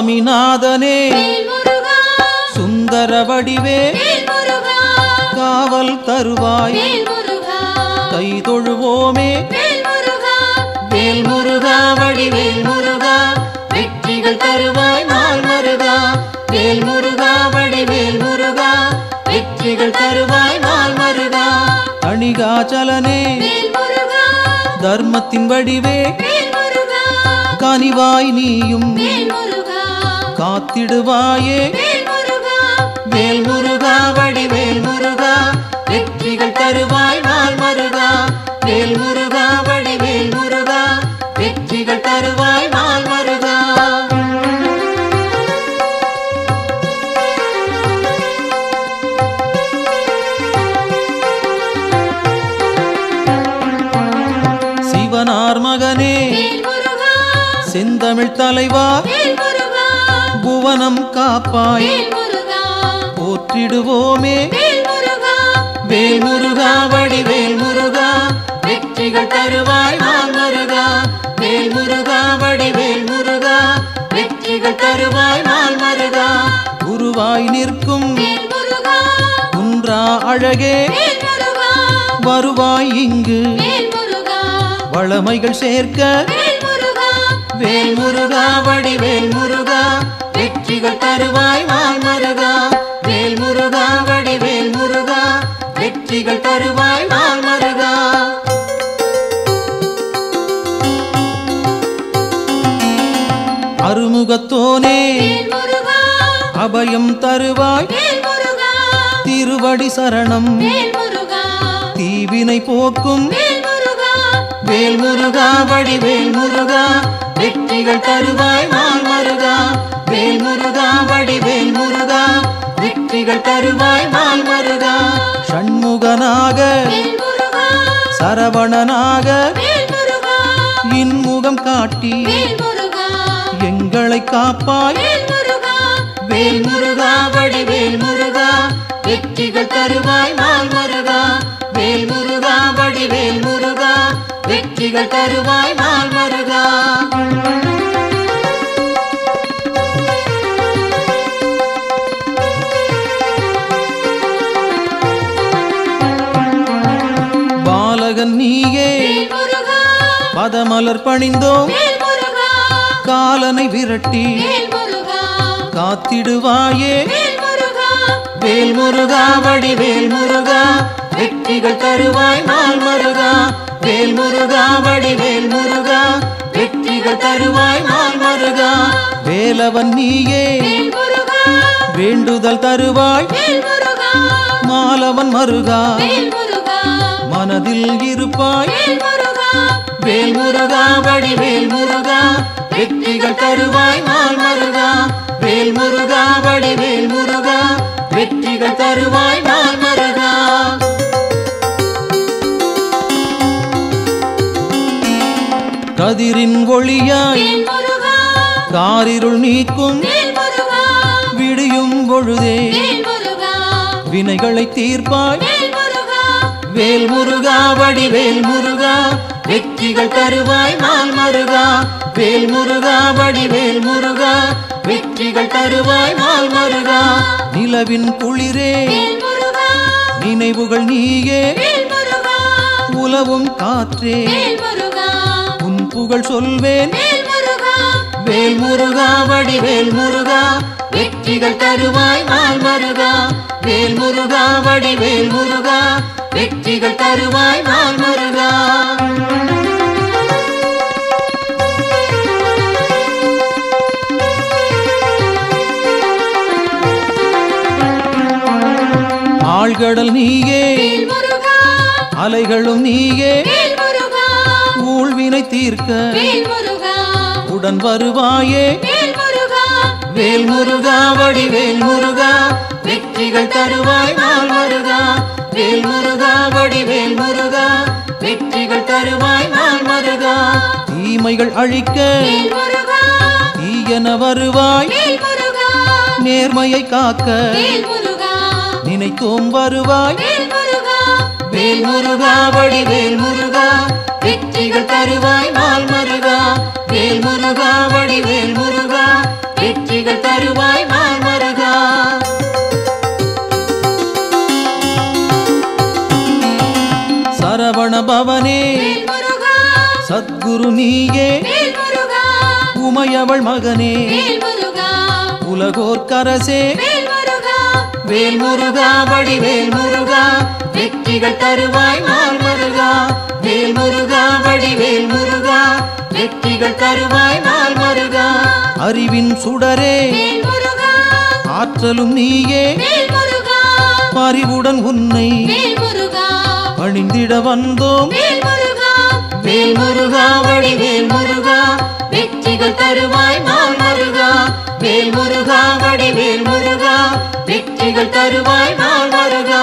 சுவாமிநாதனே சுந்தர வடிவே காவல் தருவாய் கை தொழுவோமே வேல் முருகா வடிவேல் முருகா வெற்றிகள் தருவாய் நாள் மருகா வேல் முருகா வடிவேல் முருகா வெற்றிகள் தருவாய் நாள் மருகா அணிகாச்சலனே தர்மத்தின் வடிவே கனிவாய் நீயும் காத்திடுவாயே வேல் முருகா வடிவேல் முருகா வெற்றிகள் தருவாய் நாள் மருகா வேல் முருகா வடிவேல் முருகா வெற்றிகள் தருவாய் நாள் மருகா சிவனார் மகனே செந்தமிழ் தலைவா புவனம் காப்பாய் போற்றிடுவோமே வேல் முருகா வடிவேல் முருகா வெற்றிகள் தருவாய் நாள் மருகா வேல் முருகா வடிவேல் முருகா வெற்றிகள் தருவாய் நாள் மருகா குருவாய் நிற்கும் குன்றா அழகே வருவாய் இங்கு வளமைகள் சேர்க்க வேல் முருகா வடிவேல் முருகா வெற்றிகள் தருவாய் நாள் மருகா வேல் முருகா வடிவேல் முருகா வெற்றிகள் தருவாய் நாள் மருகா அருமுகத்தோனே அபயம் தருவாய் திருவடி சரணம் தீவினை போக்கும் வேல் முருகா வடிவேல் முருகா வெற்றிகள் தருவாய் நாள் மருகா வேல் முருகா வடிவேல் முருகா வெற்றிகள் தருவாய் நாள் மருகா ஷண்முகனாக சரவணனாக இன்முகம் காட்டி எங்களை காப்பாய் வேல் முருகா வடிவேல் முருகா வெற்றிகள் தருவாய் நாள் மருகா வேல் முருகா வடிவேல் முருகா வெற்றிகள் தருவாய் நாள் மருகா பாலகன் நீயே பதமலர் பணிந்தோம் காலனை விரட்டி காத்திடுவாயே வேல் முருகா வடிவேல் முருகா வெற்றிகள் தருவாய் நாள் மருகா வேல் முருகா வடிவேல் முருகா வெற்றிகள் தருவாய் நாள் மருகா வேலவன் நீயே வேண்டுதல் தருவாய் மாலவன் மருகா மனதில் இருப்பாய் வேல் முருகா வடிவேல் முருகா வெற்றிகள் தருவாய் நாள் மருகா வேல் முருகா வடிவேல் முருகா வெற்றிகள் தருவாய் நாள் மருகா கதிரின் ஒளியாய் காரிருள் நீக்கும் விடியும் பொழுதே வினைகளை தீர்ப்பாய் வேல் முருகா வடிவேல் முருகா வெற்றிகள் தருவாய் நாள் மருகா வேல் முருகா வடிவேல் முருகா வெற்றிகள் தருவாய் நாள் மருகா நிலவின் குளிரே நினைவுகள் நீயே உலவும் காற்றே உன் புகழ் சொல்வேன் வேல் முருகா வடிவேல் முருகா வெற்றிகள் தருவாய் நாள் மருகா வேல் முருகா வடிவேல் முருகா வெற்றிகள் தருவாய் நாள் மருகா ஆழ்கடல் நீயே அலைகளும் நீயே ஊழ்வினை தீர்க்க உடன் வருவாயே வேல் முருகா வடிவேல் முருகா வெற்றிகள் தருவாய் நாள் மருகா வேல் முருகா வடிவேல் முருகா வெற்றிகள் தருவாய் நாள் மருகா தீமைகள் அழிக்க தீயன வருவாய் நேர்மையை காக்க நினைத்தோம் வருவாய் வேல் முருகா வடிவேல் முருகா வெற்றிகள் தருவாய் நாள் மருகா வேல் முருகா வடிவேல் முருகா வெற்றிகள் வெற்றிகள் தருவாய் நாள் மருகா. சரவண பவனே சத்குரு நீயே உமையவள் மகனே உலகோர்க்கரசே வேல் முருகா வடிவேல் முருகா வெற்றிகள் தருவாய் நாள் மருகா. வேல் முருகா வடிவேல் முருகா வெற்றிகள் தருவாய் நாள் மருகா. அறிவின் சுடரே ஆற்றலும் நீயே பரிவுடன் உன்னை பணிந்திட வந்தோம். வேல் முருகா வடிவேல் முருகா வெற்றிகள் தருவாய் நாள் மருகா. வேல் முருகா வடிவேல் முருகா வெற்றிகள் தருவாய் நாள் மருகா.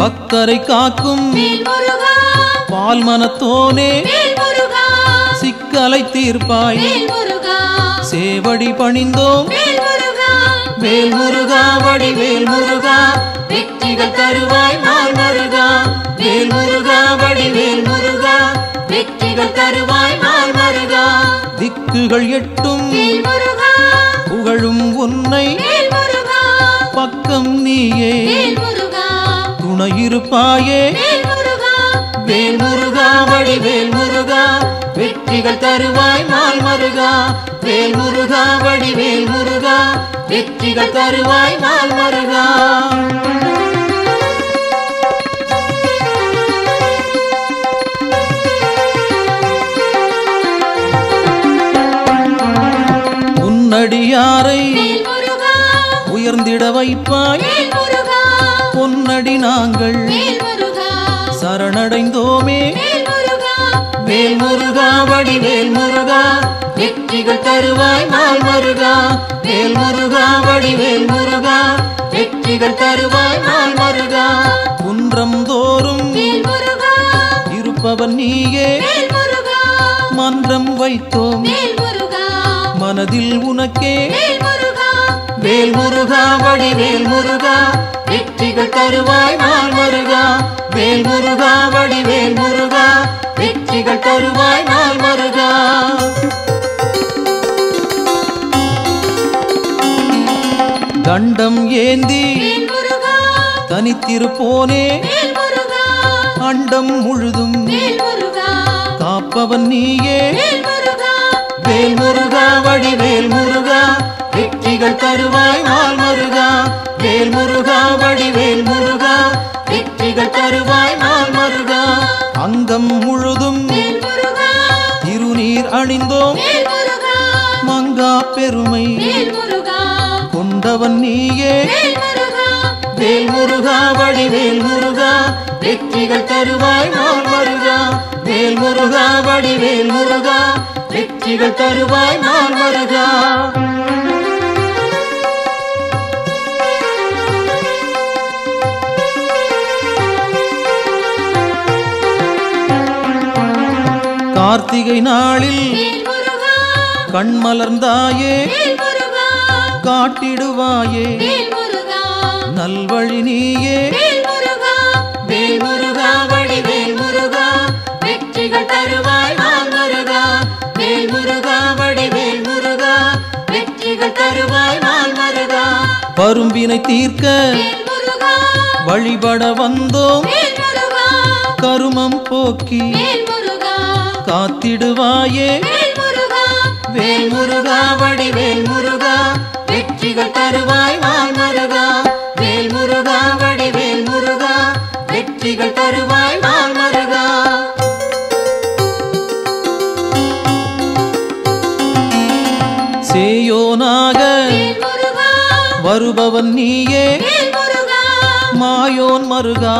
பக்தரை காக்கும் பால் மனத்தோனே சிக்கலை தீர்ப்பாய் சேவடி பணிந்தோம். வேல் முருகா வடிவேல் முருகா வெற்றிகள் தருவாய் நாள் மருகா. வேல் முருகா வடிவேல் முருகா வெற்றிகள் தருவாய் நாள் மருகா. திக்குகள் எட்டும் புகழும் உன்னை பக்கம் நீயே துணையிருப்பாயே. வேல் முருகா வடிவேல் முருகா வெற்றிகள் தருவாய் நாள் மருகா. வேல் முருகா வடிவேல் முருகா வெற்றிகள் தருவாய் நாள் மருகா. உன்னடியாரை உயர்ந்திட வைப்பாய் பொன்னடி நாங்கள் சரணடைந்தோமே. வேல் முருகா வடிவேல் முருகா வெற்றிகள் தருவாய் நாள் மருகா. வேல் முருகா வடிவேல் முருகா வெற்றிகள் தருவாய் நாள் மருகா. குன்றம் தோறும் இருப்பவன் நீயே மன்றம் வைத்தோம் மனதில் உனக்கே. வேல் முருகா வடிவேல் முருகா வெற்றிகள் தருவாய் நாள் மருகா. வேல் முருகா வடிவேல் முருகா வெற்றிகள் தருவாய் நாள் மருகா. தண்டம் ஏந்தி தனித்திருப்போனே அண்டம் முழுதும் காப்பவன் நீயே. வேல் முருகா வடிவேல் முருகா வெற்றிகள் தருவாய் நாள் மருகா. வேல் முருகா வடிவேல் முருகா வெற்றிகள் தருவாய் நாள் மருகா. அங்கம் முழுதும் திருநீர் அணிந்தோம் மங்கா பெருமை கொண்டவன் நீயே. வேல் முருகா வடிவேல் முருகா வெற்றிகள் தருவாய் நாள் மருகா. வேல் முருகா வடிவேல் முருகா வெற்றிகள் தருவாய் நாள் மருகா. கார்த்திகை நாளில் கண்மலர்ந்தாயே காட்டிடுவாயே நல்வழி நீயே. வேல் முருகா வடிவேல் முருகா வெற்றிகள் தருவாய் நாள் மருகா. வேல் முருகா வடிவேல் முருகா வெற்றிகள் தருவாய் நாள் மருகா. பரும்பினை தீர்க்க வழிபட வந்தோம் கருமம் போக்கி காத்திடுவாயே. வேல் முருகா வடிவேல் முருகா வெற்றிகள் தருவாய் நாள் மருகா. வேல் முருகா வடிவேல் முருகா வெற்றிகள் தருவாய் நாள் மருகா. சேயோனாக வருபவன் நீயே மாயோன் மருகா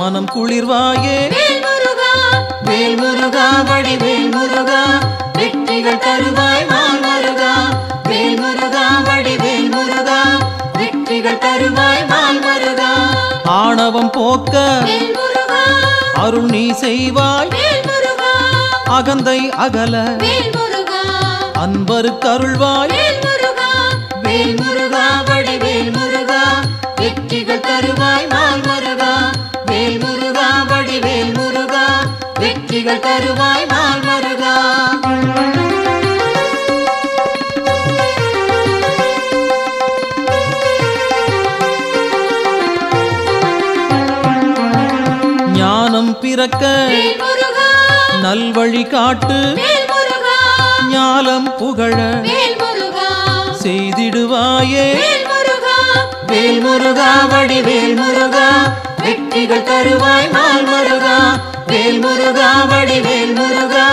மனம் குளிர்வாயே. வேல் முருகா வடிவேல் முருகா வெற்றிகள் தருவாய் நாள் மருகா. வேல் முருகா வடிவேல் முருகா வெற்றிகள் தருவாய் நாள் மருகா. ஆணவம் போக்க அருள் நீ செய்வாய் அகந்தை அகல அன்பருக்கு அருள்வாய். வேல் முருகா வடிவேல் முருகா வெற்றிகள் தருவாய் நாள் முருகா வேல் முருகா வடிவேல் முருகா வெற்றிகள் தருவாய் நாள் முருகா ஞானம் பிறக்க நல்வழி காட்டு ஞானம் புகழ செய்திடுவாயே வேல் முருகா வடிவேல் முருகா வெற்றிகள் தருவாய் நாள் முருகா வேல் முருகா வடிவேல் முருகா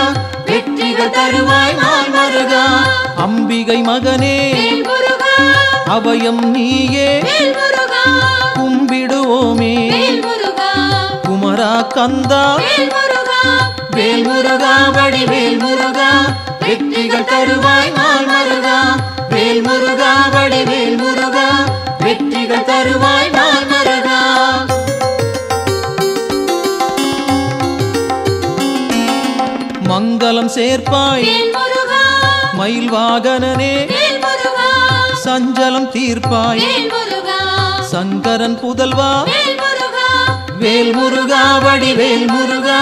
வெற்றிகள் தருவாய் நாள் முருகா அம்பிகை மகனே அபயம் நீயே கும்பிடுவோமே குமரா கந்தா வேல் முருகா வடிவேல் முருகா வெற்றிகள் தருவாய் நாள் முருகா வேல் முருகா வடிவேல் முருகா வெற்றிகள் தருவாய் நாள் முருகா மங்களம் சேர்ப்பாய் மயில் வாகனனே சஞ்சலம் தீர்ப்பாய் சங்கரன் புதல்வா வேல் முருகா வடிவேல் முருகா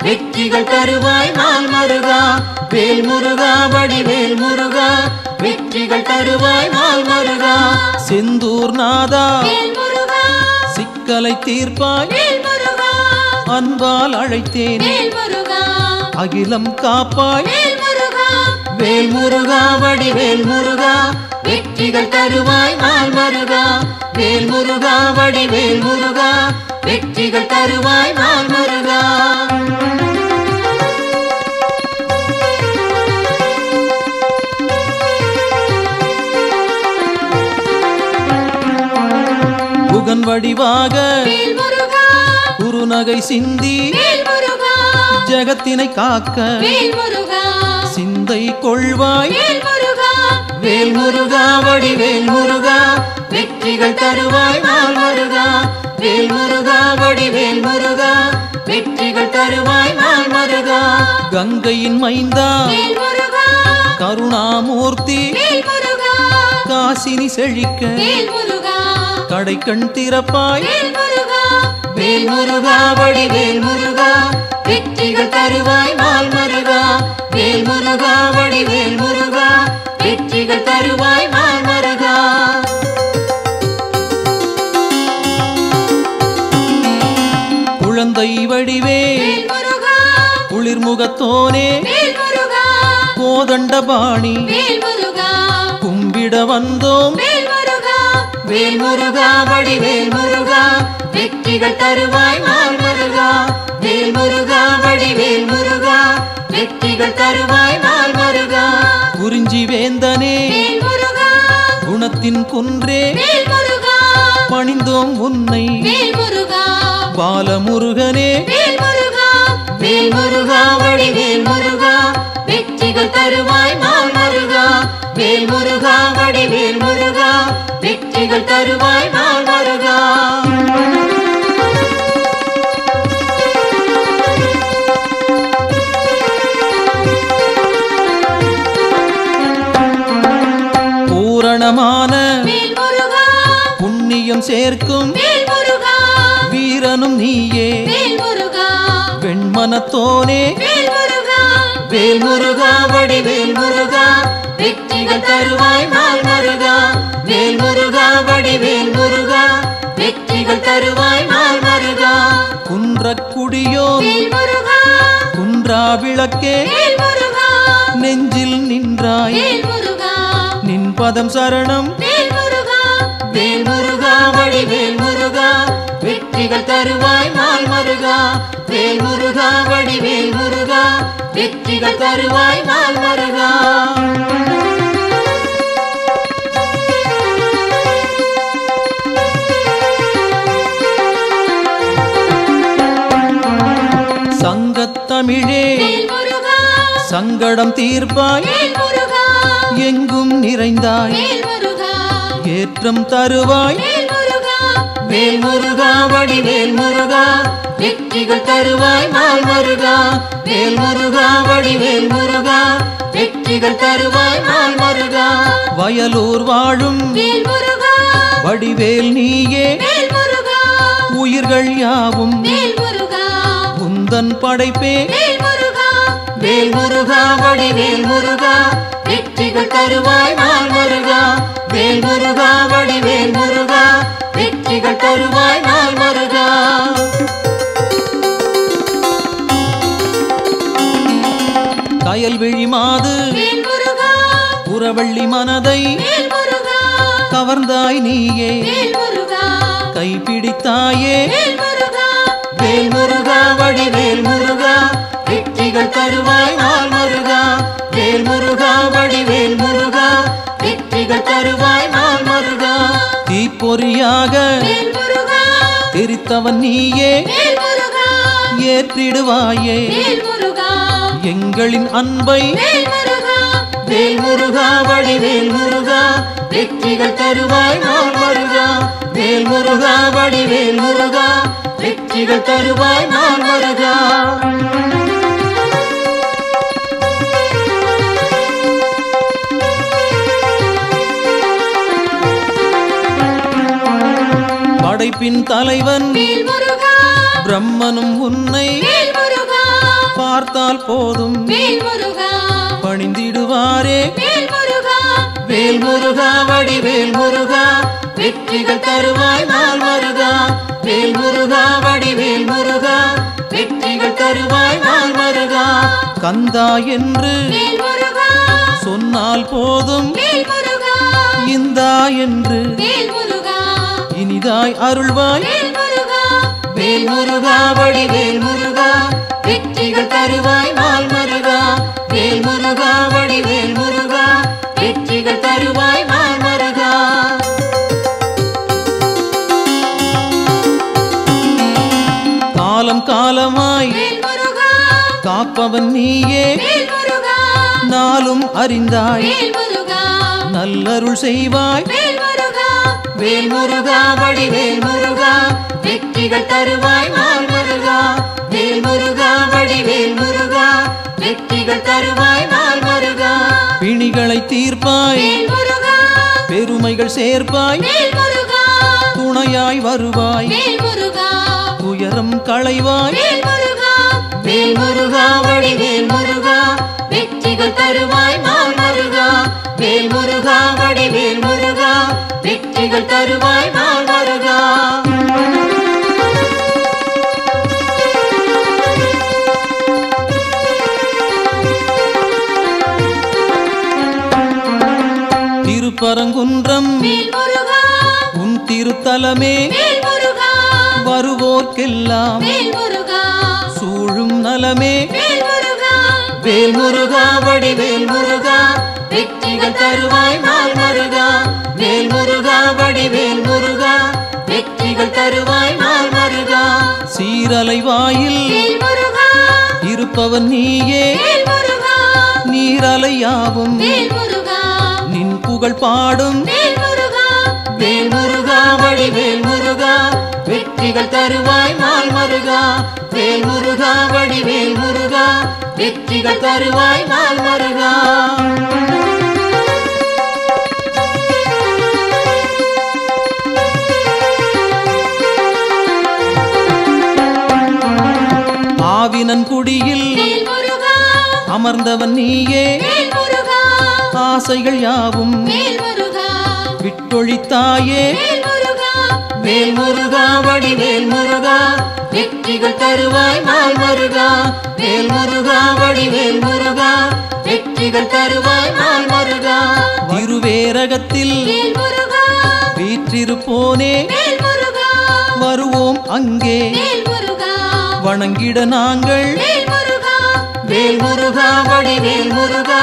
வெற்றிகள் தருவாய் நாள் முருகா வேல் முருகா வடிவேல் முருகா வெற்றிகள் தருவாய் நாள் முருகா செந்தூர் நாதா சிக்கலை தீர்ப்பாய் அன்பால் அழைத்தேன் அகிலம் காப்பாய் வேல் முருகா வடிவேல் முருகா வெற்றிகள் தருவாய் நாள் முருகா வேல் முருகா வடிவேல் முருகா வெற்றிகள் தருவாய் நாள் முருகா புகன் வடிவாக குறுநகை சிந்தி ஜகத்தினை காக்க சிந்தை கொள்வாய் வேல் முருகா வடிவேல் முருகா வெற்றிகள் தருவாய் நாள் முருகா வேல் முருகா வடிவேல் முருகா வெற்றிகள் தருவாய் நாள் முருகா கங்கையின் மைந்தா கருணாமூர்த்தி காசினி செழிக்க கடை கண் திறப்பாய் வேல் முருகா வடிவேல் முருகா வெற்றிகள் தருவாய் நாள் முருகா வேல் முருகா வடிவேல் முருகா வெற்றிகள் தருவாய் நாள் முருகா குழந்தை வடிவேல் குளிர்முகத்தோனே கோதண்டபாணி கும்பிட வந்தோம் வேல் முருகா வடிவேல் முருகா வெற்றிகள் தருவாய் நாள் முருகா வேல் முருகா வடிவேல் முருகா வெற்றிகள் தருவாய் நாள் முருகா குறிஞ்சி வேந்தனே குணத்தின் குன்றே பணிந்தோம் உன்னை பாலமுருகனே வேல் முருகா வடிவேல் முருகா வெற்றிகள் தருவாய் நாள் முருகா வேல் முருகா வடிவேல் முருகா வெற்றிகள் தருவாய் நாள் முருகா பூரணமான புண்ணியம் சேர்க்கும் வீரனும் நீயே வெண்மனத்தோனே வேல் முருகா வடிவேல் முருகா வெற்றிகள் தருவாய் நாள் முருகா வேல் முருகா வடிவேல் முருகா வெற்றிகள் தருவாய் நாள் முருகா குன்றக்குடியோ குன்றா விளக்கே நெஞ்சில் நின்றாய் நின் பதம் சரணம் வேல் முருகா வடிவேல் முருகா வெற்றிகள் தருவாய் நாள் முருகா வேல் முருகா வடிவேல் முருகா வெற்றிகள் தருவாய் நாள் முருகா சங்கத்தமிழே சங்கடம் தீர்ப்பாய் எங்கும் நிறைந்தாய் ஏற்றம் தருவாய் வேல் முருகா வடிவேல் முருகா வெற்றிகள் தருவாய் நாள் முருகா வேல் முருகா வடிவேல் முருகா வெற்றிகள் தருவாய் நாள் முருகா வயலூர் வாழும் வடிவேல் நீயே உயிர்கள் யாவும் வேல் முருகா உந்தன் படைப்பே வேல் முருகா வேல் முருகா வடிவேல் முருகா வெற்றிகள் தருவாய் நாள் முருகா வேல் முருகா வடிவேல் முருகா வெற்றிகள் தருவாய் நாள் முருகா கயல்விழி மாது வேல் முருகா புறவள்ளி மனதை வேல் முருகா கவர்ந்தாய் நீயே வேல் முருகா கைப்பிடித்தாயே வேல் முருகா வேல் முருகா வடிவேல் முருகா வெற்றிகள் தருவாய் நாள் முருகா வேல் முருகா வடிவேல் முருகா வெற்றிகள் தருவாய் நாள் முருகா தீப்பொறியாக வேல் முருகா தெரித்தவன் நீயே வேல் முருகா ஏற்றிடுவாயே வேல் முருகா எங்களின் அன்பை வேல் முருகா வேல் முருகா வடிவேல் முருகா வெற்றிகள் தருவாய் நாள் முருகா வேல் முருகா வடிவேல் முருகா வெற்றிகள் தருவாய் நாள் முருகா படைப்பின் தலைவன் வேல் முருகா பிரம்மனும் உன்னை வேல் முருகா பார்த்தால் போதும் வேல் முருகா பணிந்திடுவாரே வேல் முருகா வேல் முருகா வடிவேல் முருகா வெற்றிகள் தருவாய் நாள் முருகா வேல் முருகா வடிவேல் முருகா வெற்றிகள் தருவாய் நாள் முருகா கந்தா என்று வேல் முருகா சொன்னால் போதும் வேல் முருகா இந்தா என்று வேல் முருகா இனிதாய் அருள்வாய் வேல் முருகா வேல் முருகா வடிவேல் முருகா வெற்றிகள் தருவாய் நாள் முருகா வேல் முருகா வடிவேல் முருகா வெற்றிகள் தருவாய் நாள் முருகா காலம் காலமாய் வேல் முருகா காப்பவன் நீயே வேல் முருகா நாளும் அறிந்தாய் வேல் முருகா நல்லருள் செய்வாய் வேல் முருகா வேல் முருகா வடிவேல் முருகா வெற்றிகள் தருவாய் நாள் முருகா வேல் முருகா வடிவேல் முருகா வெற்றிகள் தருவாய் நாள் முருகா பிணிகளை தீர்ப்பாய் வேல் முருகா பெருமைகள் சேர்ப்பாய் வேல் முருகா துணையாய் வருவாய் வேல் முருகா துயரம் களைவாய் வேல் முருகா வேல் முருகா வடிவேல் முருகா வெற்றிகள் தருவாய் நாள் முருகா வேல் முருகா வடிவேல் முருகா வெற்றிகள் தருவாய் நாள் முருகா திருப்பரங்குன்றம் வேல் முருகா உன் திருத்தலமே வேல் முருகா வருவோர்க்கெல்லாம் வேல் முருகா சூழும் நலமே வேல் முருகா வேல் முருகா வடிவேல் முருகா வெற்றிகள் தருவாய் நாள் முருகா வேல் முருகா வடிவேல் முருகா வெற்றிகள் தருவாய் நாள் முருகா சீரலை வாயில் வேல் முருகா இருப்பவன் நீயே வேல் முருகா நீரலையாவும் வேல் முருகா நின் புகழ் பாடும் வேல் முருகா வேல் முருகா வடிவேல் முருகா வெற்றிகள் தருவாய் நாள் முருகா வேல் முருகா வடிவேல் முருகா வெற்றிகள் தருவாய் நாள் முருகா ஆவினன் குடியில் வேல் முருகா அமர்ந்தவன் நீயே வேல் முருகா ஆசைகள் யாவும் வேல் முருகா விட்டொழித்தாயே வேல் முருகா வேல் முருகா வடிவேல் முருகா வெற்றிகள் தருவாய் நாள் முருகா வேல் முருகா வடிவேல் முருகா வெற்றிகள் தருவாய் நாள் முருகா திருவேரகத்தில் வேல் முருகா வீற்றிருப்போனே வேல் முருகா வருவோம் அங்கே வேல் முருகா வணங்கிட நாங்கள் வேல் முருகா வேல் முருகா வடிவேல் முருகா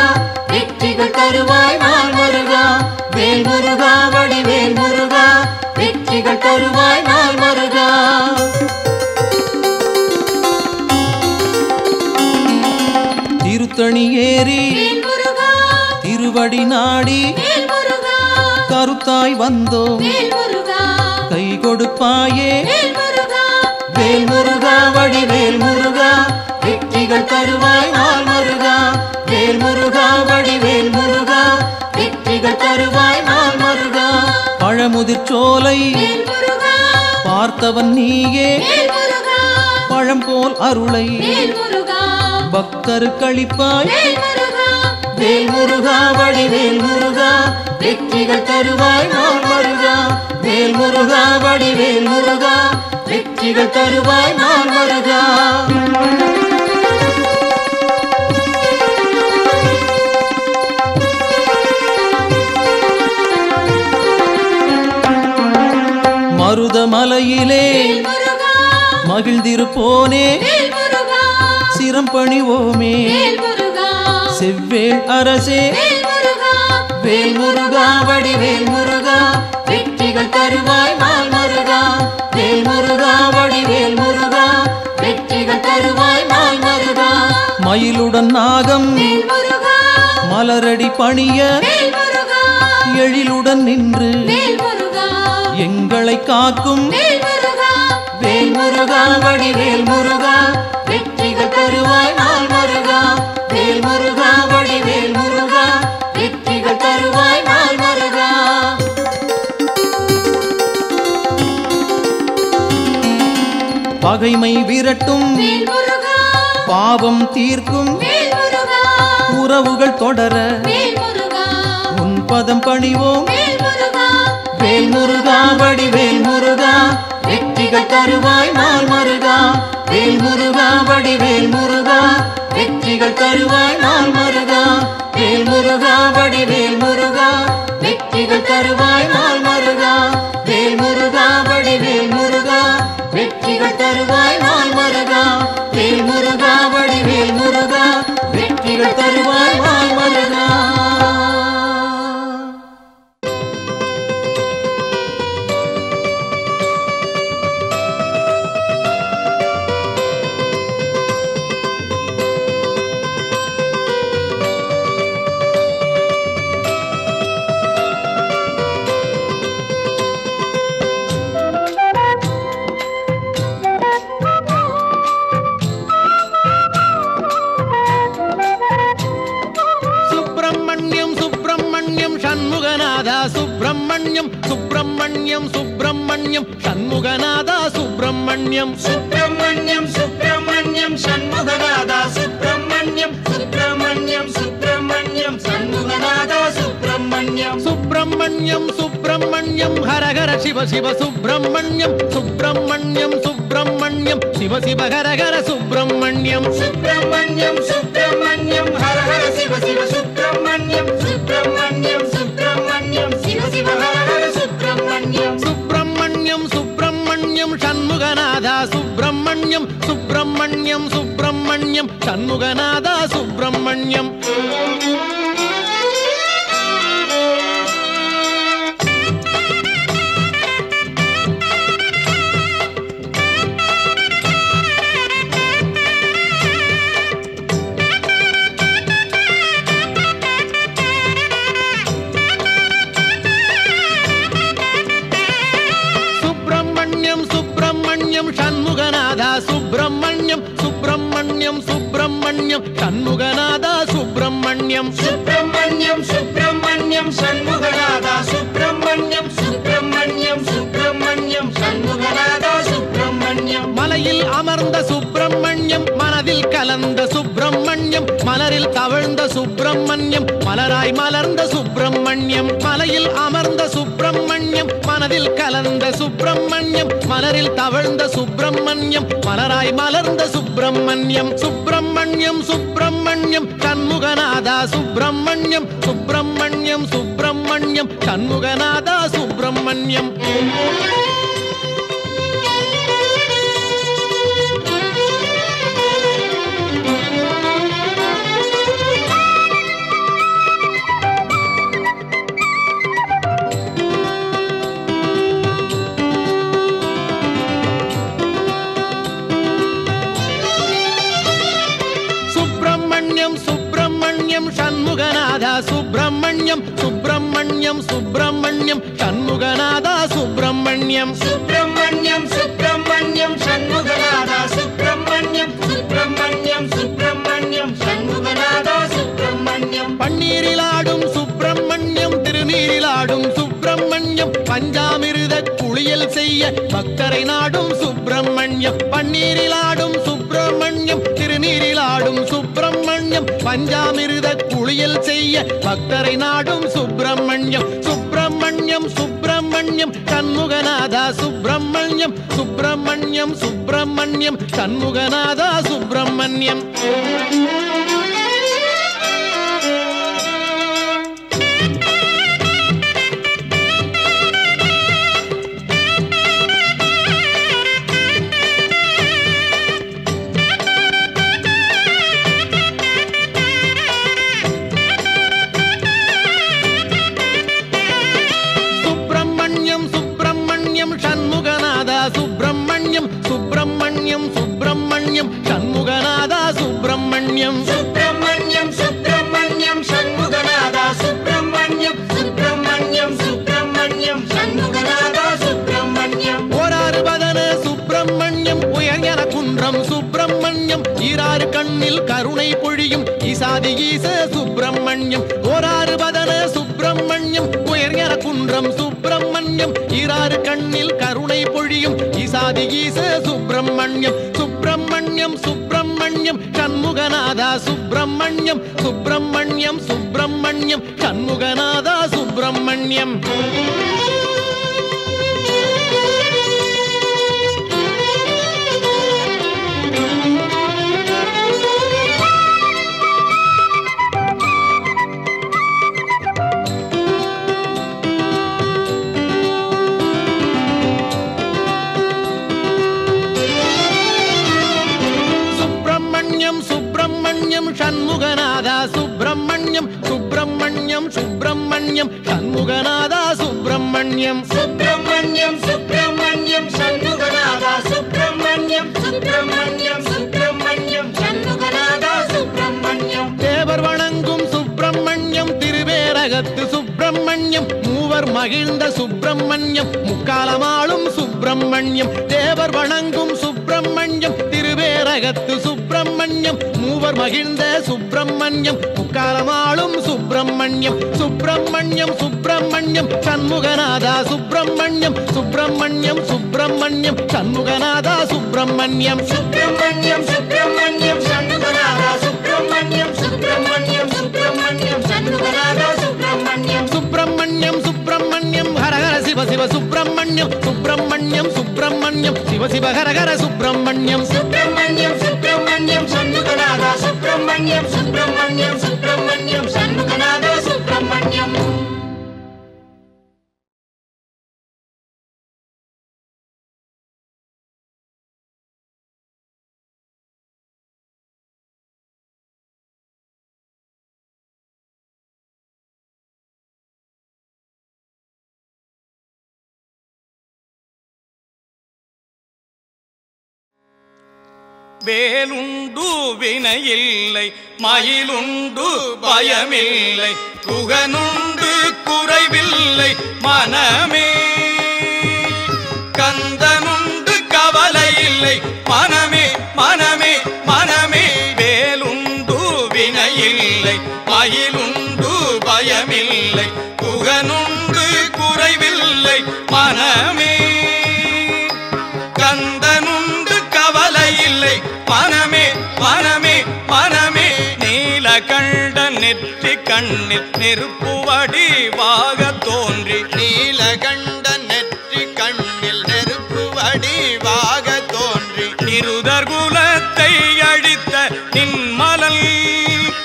வெற்றிகள் தருவாய் நாள் முருகா வேல் முருகா வடிவேல் முருகா வெற்றிகள் தருவாய் நாள் முருகா திருத்தணி ஏறி வேல் முருகா திருவடி நாடி வேல் முருகா கருத்தாய் வந்தோம் வேல் முருகா கை கொடுப்பாயே வேல் முருகா வேல் முருகா வடிவேல் முருகா வெற்றிகள் தருவாய் நாள் முருகா வேல் முருகா வடிவேல் முருகா வெற்றிகள் தருவாய் நாள் முருகா பழமுதிர்ச்சோலை வேல் முருகா பார்த்தவன் நீயே வேல் முருகா பழம் போல் அருளை வேல் முருகா பக்தருக்களிப்பாய் வேல் முருகா வேல் முருகா வடிவேல் முருகா வெற்றிகள் தருவாய் நாள் முருகா வேல் முருகா வடிவேல் முருகா வெற்றிகள் தருவாய் நாள் முருகா மருதமலையிலே வேல் முருகா மகிழ்ந்திருப்போனே வேல் முருகா சிரம் பணிவோமே வேல் முருகா செவ்வேள் அரசே வேல் முருகா வேல் முருகா வடிவேல் முருகா வெற்றிகள் தருவாய் நாள் முருகா வேல் முருகா வடிவேல் முருகா வெற்றிகள் தருவாய் நாள் முருகா மயிலுடன் நாகம் வேல் முருகா மலரடி பணிய வேல் முருகா எழிலுடன் நின்று வேல் முருகா எங்களை காக்கும் வேல் முருகா வேல் முருகா வடிவேல் முருகா வெற்றிகள் தருவாய் நாள் முருகா வேல் முருகா வடிவேல் முருகா வெற்றிகள் தருவாய் நாள் முருகா பகைமை விரட்டும் வேல் முருகா பாவம் தீர்க்கும் வேல் முருகா உறவுகள் தொடர வேல் முருகா உன் பதம் பணிவோம் வேல் முருகா வேல் முருகா வடிவேல் முருகா வெற்றிகள் தருவாய் நாள் முருகா வேல் முருகா வடிவேல் முருகா வெற்றிகள் தருவாய் நாள் முருகா வேல் முருகா வடிவேல் முருகா வெற்றிகள் தருவாய் நாள் முருகா வேல் முருகா வடிவேல் முருகா வெற்றிகள் தருவாய் நாள் முருகா வேல் முருகா வடிவேல் முருகா வெற்றிகள் தருவாய் நாள் முருகா சுப்பிரமணியம் சுப்பிரமணியம் சுப்பிரமணியம் சண்முகநாதா சுப்பிரமணியம் சுப்பிரமணியம் சுப்பிரமணியம் சண்முகநாதா சுப்பிரமணியம் சுப்பிரமணியம் சுப்பிரமணியம் சண்முகநாதா சுப்பிரமணியம் சுப்பிரமணியம் சுப்பிரமணியம் ஹரஹர சிவ சிவ சுப்பிரமணியம் சுப்பிரமணியம் சுப்பிரமணியம் சிவ சிவ ஹரஹர சுப்பிரமணியம் சுப்பிரமணியம் சுப்பிரமணியம் ஹர ஹர சிவ சிவ சுப்பிரமணியம் சுப்பிரமணியம் சுப்பிரமணியம் சிவ சிவ ஹர ஹர சுப்பிரமணியம் சுப்பிரமணியம் சுப்பிரமணியம் சண்முகநாதா சுப்பிரமணியம் சுப்பிரமணியம் சுப்பிரமணியம் சண்முகநாதா சுப்பிரமணியம் சண்முகநாதா சுப்பிரமணியம் சுப்பிரமணியம் சுப்பிரமணியம் சண்முகநாதா சுப்பிரமணியம் சுப்பிரமணியம் சுப்பிரமணியம் சண்முகநாதா சுப்பிரமணியம் சுப்பிரமணியம் சுப்பிரமணியம் சண்முகநாதா சுப்பிரமணியம் மலையில் அமர்ந்த சுப்பிரமணியம் மனதில் கலந்த சுப்பிரமணியம் மலரில் தவழ்ந்த சுப்பிரமணியம் மலராய் மலர்ந்த சுப்பிரமணியம் மலையில் அமர்ந்த சுப்பிரமணியம் மனதில் கலந்த சுப்பிரமணியம் மலரில் தவழ்ந்த சுப்பிரமணியம் மலராய் மலர்ந்த சுப்பிரமணியம் சுப்பிரமணியம் சுப்பிரமணியம் சண்முகநாதா சுப்பிரமணியம் சுப்பிரமணியம் சுப்பிரமணியம் சண்முகநாதா சுப்பிரமணியம் சண்முகநாதா சுப்பிரமணியம் சுப்பிரமணியம் சுப்பிரமணியம் சண்முகநாதா சுப்பிரமணியம் சுப்பிரமணியம் சுப்பிரமணியம் சண்முகநாதா சுப்பிரமணியம் சுப்பிரமணியம் சுப்பிரமணியம் சண்முகநாதா சுப்பிரமணியம் பன்னீரிலாடும் சுப்பிரமணியம் திருநீரிலாடும் சுப்பிரமணியம் பஞ்சாமிருத குளியல் செய்ய பக்தரை நாடும் சுப்பிரமணியம். பன்னீரிலாடும் சுப்பிரமணியம், திருநீரிலாடும் சுப்பிரமணியம், பஞ்சாமிர்த குளியல் செய்ய பக்தரை நாடும் சுப்பிரமணியம். சுப்பிரமணியம் சுப்பிரமணியம் சண்முகநாதா சுப்பிரமணியம். சுப்பிரமணியம் சுப்பிரமணியம் சண்முகநாதா சுப்பிரமணியம். சண்முகநாதா சுப்பிரமணியம். சுப்பிரமணியம் சுப்பிரமணியம் சண்முகநாதா சுப்பிரமணியம். சுப்பிரமணியம் சுப்பிரமணியம் சண்முகநாதா சுப்பிரமணியம். சுப்பிரமணியம் சுப்பிரமணியம் சண்முகநாதா சுப்பிரமணியம். ஓராறு பதன சுப்பிரமணியம், உயர்ஞன குன்றம் சுப்பிரமணியம், ஈராறு கண்ணில் கருணை பொழியும் ஈசாதி ஈச சுப்பிரமணியம். ஓராறு பதன சுப்பிரமணியம், உயர்ஞன குன்றம் சுப்பிரமணியம், ஈராறு கண்ணில் கருணை பொழியும் ஈசாதி ஈச சுப்பிரமணியம். சுப்பிரமணியம் சுப்பிரமணியம் சண்முகநாதா சுப்பிரமணியம். சுப்பிரமணியம் சுப்பிரமணியம் சண்முகநாதா சுப்பிரமணியம். சுப்பிரமணியம் சண்முகநாதா சுப்பிரமணியம். சுப்பிரமணியம் சுப்பிரமணியம் சண்முகநாதா சுப்பிரமணியம். சுப்பிரமணியம் சுப்பிரமணியம் சண்முகநாதா சுப்பிரமணியம். சுப்பிரமணியம் சுப்பிரமணியம் சண்முகநாதா சுப்பிரமணியம். தேவர் வணங்கும் சுப்பிரமணியம், திருவேரகத்து சுப்பிரமணியம், மூவர் மகிழ்ந்த சுப்பிரமணியம், முக்காலமாளும் சுப்பிரமணியம். தேவர் வணங்கும் சுப்பிரமணியம், திருவேரகத்து சுப்பிரமணியம், மூவர் மகிழ்ந்த சுப்பிரமணியம், முக்காலமாளும் சுப்பிரமணியம். சுப்பிரமணியம் சுப்பிரமணியம் சண்முகநாதா சுப்பிரமணியம். சுப்பிரமணியம் சுப்பிரமணியம் சண்முகநாதா சுப்பிரமணியம். சுப்பிரமணியம் சுப்பிரமணியம் சண்முகநாதா சுப்பிரமணியம். சுப்பிரமணியம் சுப்பிரமணியம் சண்முகநாதா சுப்பிரமணியம். சுப்பிரமணியம் சுப்பிரமணியம் ஹரஹர சிவ சிவ சுப்பிரமணியம். சுப்பிரமணியம் சுப்பிரமணியம் சிவ சிவ ஹரஹர சுப்பிரமணியம். சுப்பிரமணியம் சுப்பிரமணியம் சண்முகநாதா சுப்பிரமணியம். சுப்பிரமணியம் சுப்பிரமணியம் சண்முகநாதா சுப்பிரமணியம். வேலுண்டு வினையில்லை, மயிலுண்டு பயமில்லை, குகனுண்டு குறைவில்லை மனமே. கந்தனுண்டு கவலையில்லை மனமே மனமே மனமே. வேலுண்டு வினையில்லை, மயிலுண்டு பயமில்லை, குகனுண்டு குறைவில்லை மனமே. கந்தனுண்டு கவலையில்லை மனமே மனமே மனமே. நீலகண்ட நெற்றி கண்ணில் நெருப்பு வடிவாக தோன்றி, நீலகண்ட நெற்றி கண்ணில் நெருப்பு வடிவாக தோன்றி, நிருதர் குலத்தை அழித்த நின்மலன்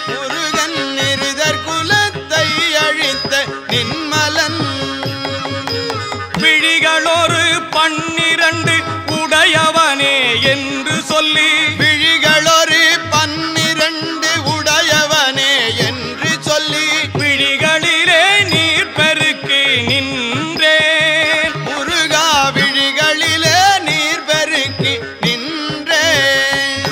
முருகன் நிருதர் குலத்தை அழித்த நின்மலன். விழிகளொரு 12 உடையவனே என்று சொல்லி, விழிகளொரு 12 உடையவனே என்று சொல்லி, விழிகளிலே நீர் பெருக்கி நின்றேன். முருகா விழிகளிலே நீர் பெருக்கி நின்றேன்.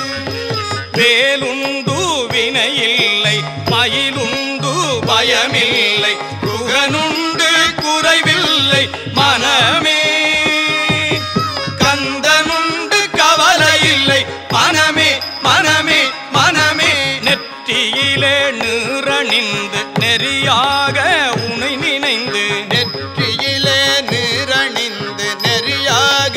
வேலுண்டு வினையில்லை, மயிலுண்டு பயமில்லை, குகனுண்டு குறைவில்லை மனமே. கந்தனுண்டு கவலையில்லை மனமே மனமே மனமே. நெற்றியிலே நிறணிந்து நெறியாக உனை நினைந்து, நெற்றியிலே நிறணிந்து நெறியாக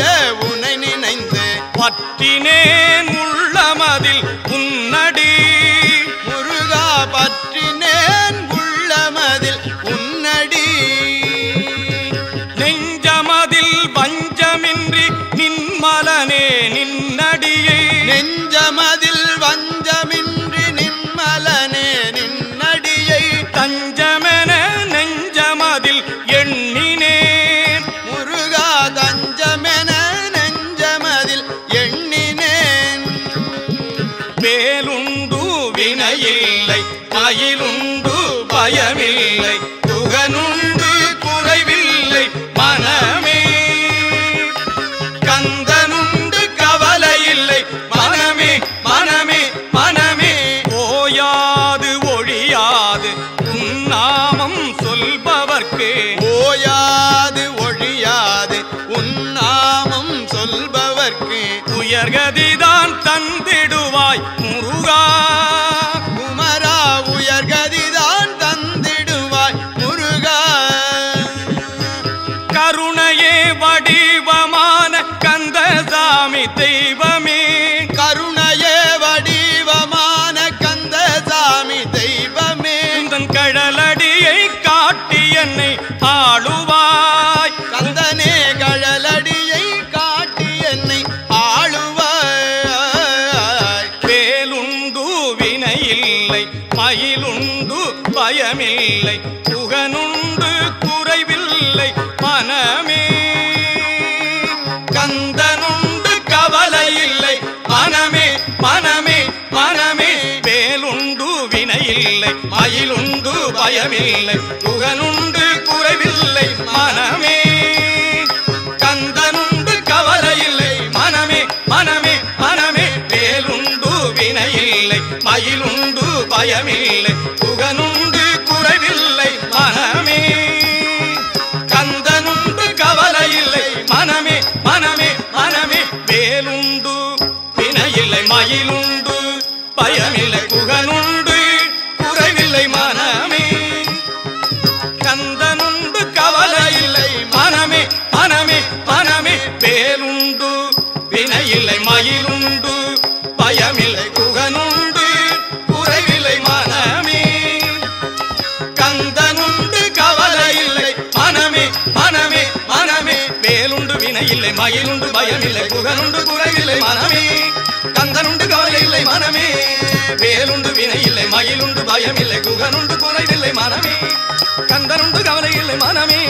பற்றினேன் உள்ளமதில் உன்னடி முருகா பற்றினேன் உள்ளமதில் உன்னடி நெஞ்சமதில் வஞ்சமின்றி நின்மலனே நின்னடியை நெஞ்சமதில் வஞ்சமின்றி நின்மலனே நின்னடியை தஞ்சமென நெஞ்சமதில் எண்ணினேன் முருகா தஞ்சமென நெஞ்சமதில் எண்ணினேன் வேலுண்டு வினையில்லை மயிலுண்டு பயமில்லை புகனுண்டு குறைவில்லை மனமே கந்தனுண்டு கவலையில்லை மனமே மனமே மனமே ஓயாது ஒழியாது உன்னாமம் சொல்பவர்க்கு ஓயாது ஒழியாது உன்னாமம் சொல்பவர்க்கு உயர்கதிதான் தந்திடுவாய் முருகா குமரா உயர்கதிதான் தந்திடுவாய் முருகா கருணையே வடிவமான கந்தசாமி தெய்வமே கருணையே வடிவமான கந்தசாமி தெய்வமே உந்தன் கழலடியை காட்டி என்னை ஆளுவாய் கந்தனே கழலடியை காட்டி என்னை ஆளுவாய் வேலுண்டு வினையில்லை மயிலுண்டு பயமில்லை புகனுண்டு குறைவில்லை மனமே கந்தனுண்டு கவலையில்லை மனமே மனமே மனமே வேலுண்டு வினையில்லை மயிலுண்டு பயமில்லை புகனுண்டு குறைவில்லை மனமே கந்தனுண்டு கவலையில்லை மனமே மனமே மனமே வேலுண்டு வினையில்லை மயிலுண்டு பயமில்லை புகனுண்டு குறைவில்லை மனமே கந்தனுண்டு கவலையில்லை மனமே மனமே மனமே வேலுண்டு வினையில்லை மயிலுண்டு பயமில்லை புகனுண்டு குறைவில்லை மனமே கந்தனுண்டு கவலையில்லை மனமே மனமே மனமே வேலுண்டு வினையில்லை மயிலுண்டு பயமில்லை புகனுண்டு குறைவில்லை மனமே கந்தனுண்டு கவலையில்லை மனமே மனமே மனமே வேலுண்டு வினையில்லை மயிலுண்டு பயமில்லை புகனுண்டு குறைவில்லை மனமே கந்தனுண்டு கவலையில்லை மனமே வேலுண்டு வினையில்லை மயிலுண்டு பயமில்லை புகனுண்டு குறைவில்லை மனமே கந்தனுண்டு கவலையில்லை மனமே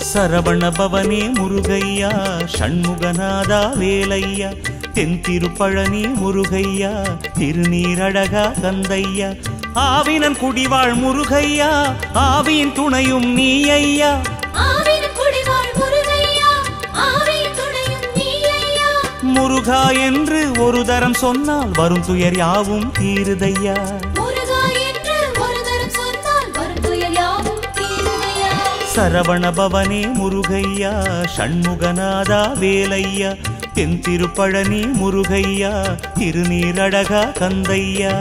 சரவண பவனே முருகையா ஷண்முகநாதா வேலையா தென்திருப்பழனி முருகையா திருநீரழகா கந்தையா ஆவினன் குடிவாழ் முருகையா ஆவியின் துணையும் நீ ஐயா முருகா என்று ஒரு தரம் சொன்னால் வரும் துயர் யாவும் தீருதையா சரவண பவனே முருகையா ஷண்முகநாதா வேலையா தென்திருப்பழனி முருகையா திருநீரழகா கந்தையா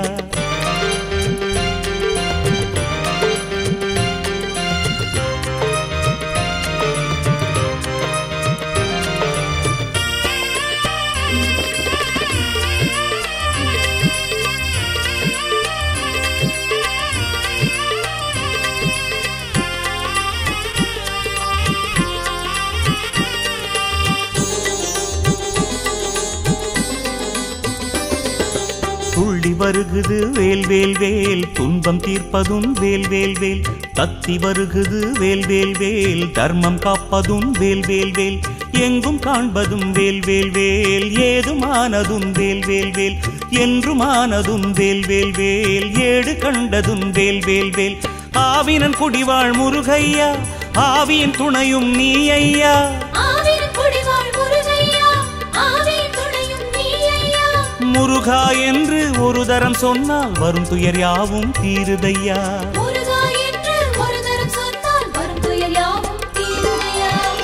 துள்ளி வருகுது வேல் வேல் வேல் துன்பம் தீர்ப்பதும் வேல் வேல் வேல் தத்தி வருகுது வேல் வேல் வேல் தர்மம் காப்பதும் வேல் வேல் வேல் எங்கும் காண்பதும் வேல் வேல் வேல் ஏதுமானதும் வேல் வேல் வேல் என்றுமானதும் வேல் வேல் வேல் ஏடு கண்டதும் வேல் வேல் வேல் ஆவினன் குடிவாழ் முருகையா ஆவியின் துணையும் நீ ஐயா முருகா என்று ஒரு தரம் சொன்னால் வரும் துயர் யாவும் தீருதையா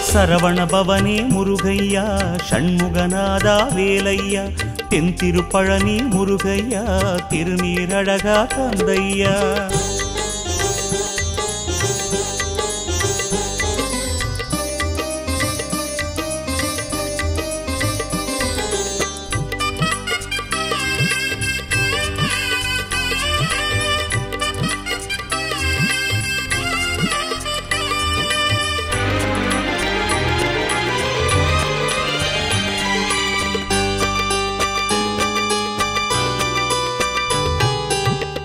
சரவண பவனே முருகையா ஷண்முகநாதா வேலையா தென் திருப்பழனி முருகையா திருநீரழகா தந்தையா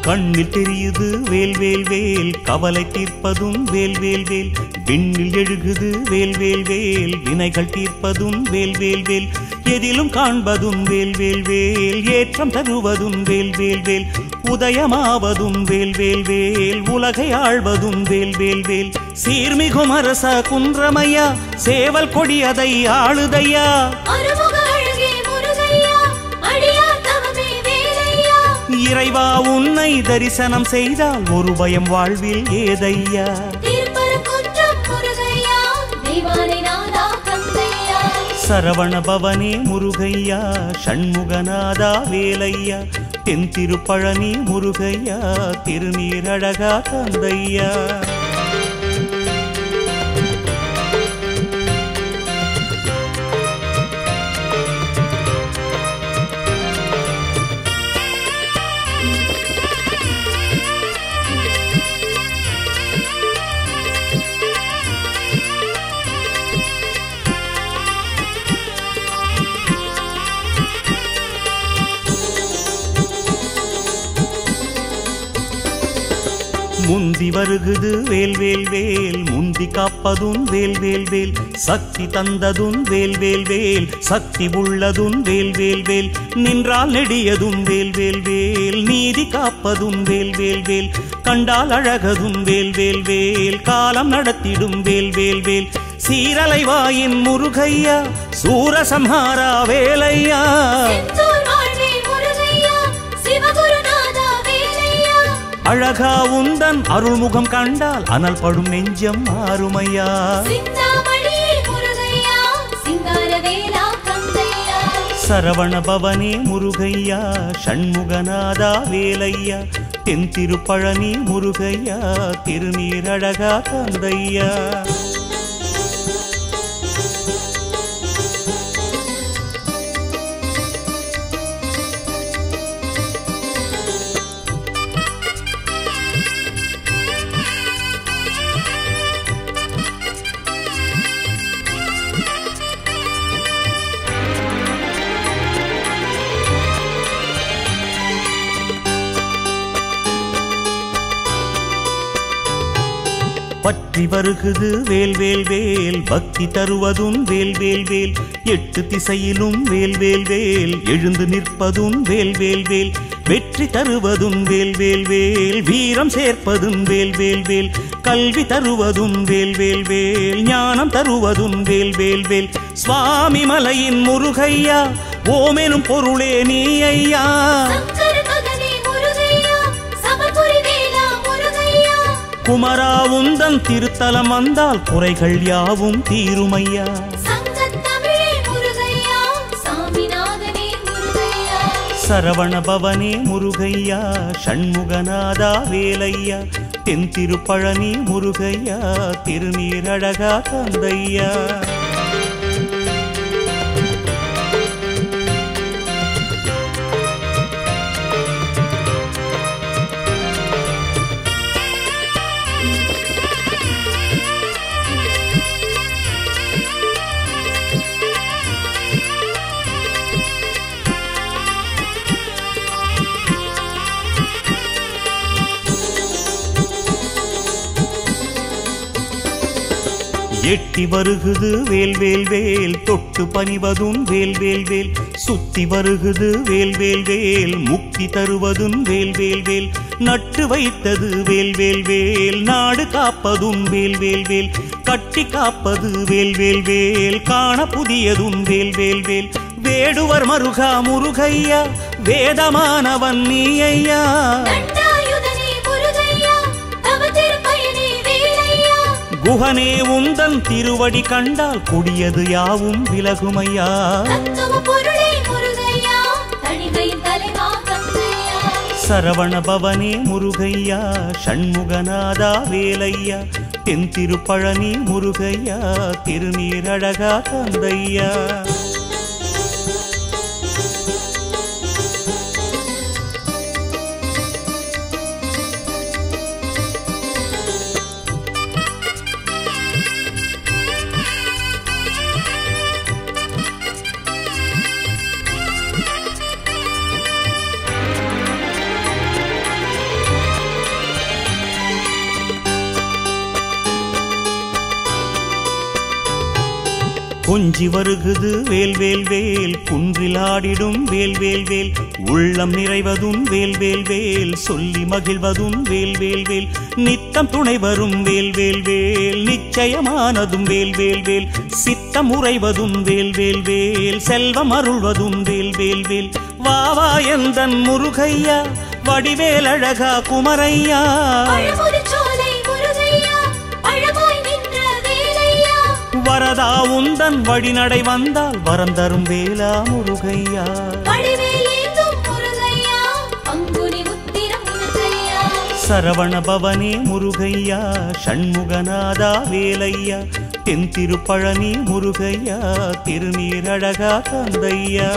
கண்ணில் தெரியுது வேல் வேல் வேல் கவலை தீர்ப்பதும் வேல் வேல் வேல் விண்ணில் எழுகுது வேல் வேல் வேல் வினைகள் தீர்ப்பதும் வேல் வேல் வேல் எதிலும் காண்பதும் வேல் வேல் வேல் ஏற்றம் தருவதும் வேல் வேல் வேல் உதயமாவதும் வேல் வேல் வேல் உலகை ஆழ்வதும் வேல் வேல் வேல் சீர்மிகும் அரச குன்றமையா சேவல் கொடியதை ஆளுதையா இறைவா உன்னை தரிசனம் செய்தால் ஒரு பயம் வாழ்வில் ஏதையா சரவண பவனே முருகையா ஷண்முகநாதா வேலையா தென் திருப்பழனி முருகையா திருநீரழகா தந்தையா முந்தி வருகுது வேல் வேல் வேல் முந்தி காப்பதும் வேல் வேல் வேல் சக்தி தந்ததும் வேல் வேல் வேல் சக்தி உள்ளதும் வேல் வேல் வேல் நின்றால் நெடியதும் வேல் வேல் வேல் நீதி காப்பதும் வேல் வேல் வேல் கண்டால் அழகதும் வேல் வேல் வேல் காலம் நடத்திடும் வேல் வேல் வேல் சீரலைவாயின் முருகையா சூரசம்ஹாரா வேலையா அழகா உந்தன் அருள்முகம் கண்டால் அனல் படும் நெஞ்சம் மாறுமையா சரவண பவனே முருகையா ஷண்முகநாதா வேலையா தென் திருப்பழனி முருகையா திருநீரழகா தந்தையா பற்றி வருகுது வேல் வேல் வேல் பக்தி தருவதும் வேல் வேல் வேல் எட்டு திசையிலும் வேல் வேல் வேல் எழுந்து நிற்பதும் வேல் வேல் வேல் வெற்றி தருவதும் வேல் வேல் வேல் வீரம் சேர்ப்பதும் வேல் வேல் வேல் கல்வி தருவதும் வேல் வேல் வேல் ஞானம் தருவதும் வேல் வேல் வேல் சுவாமி மலையின் முருகையா ஓமெனும் பொருளே நீ ஐயா குமரா உந்தன் திருத்தலம் வந்தால் குறைகள் யாவும் தீருமையா சரவண பவனே முருகையா ஷண்முகநாதா வேலையா தென் திருப்பழனி முருகையா திருநீரழகா தந்தையா எட்டி வருகுது வேல் வேல் வேல் தொட்டு பணிவதும் வேல் வேல் வேல் சுத்தி வருகுது வேல் வேல் வேல் முக்தி தருவதும் வேல் வேல் வேல் நட்டு வைத்தது வேல் வேல் வேல் நாடு காப்பதும் வேல் வேல் வேல் கட்டி காப்பது வேல் வேல் வேல் காண புதியதும் வேல் வேல் வேல் வேடுவர் மருகா முருகையா வேதமானவன் நீ ஐயா குகனே உந்தன் திருவடி கண்டால் கொடியது யாவும் விலகுமையா சரவண பவனே முருகையா ஷண்முகநாதா வேலையா தென் திருப்பழனி முருகையா திருநீரழகா கந்தையா கொஞ்சி வருகுது வேல் வேல் வேல் குன்றில் ஆடிடும் வேல் வேல் வேல் உள்ளம் நிறைவதும் வேல் வேல் வேல் சொல்லி மகிழ்வதும் வேல் வேல் வேல் நித்தம் துணை வரும் வேல் வேல் வேல் நிச்சயமானதும் வேல் வேல் வேல் சித்தம் உறைவதும் வேல் வேல் வேல் செல்வம் அருள்வதும் வேல் வேல் வேல் வாவா எந்தன் முருகையா வடிவேல் அழகா குமரையா வரதா உந்தன் வழிநடை வந்தால் வரம் தரும் வேலா முருகையா சரவண பவனே முருகையா ஷண்முகநாதா வேலையா தென் திருப்பழனி முருகையா திருநீரழகா கந்தையா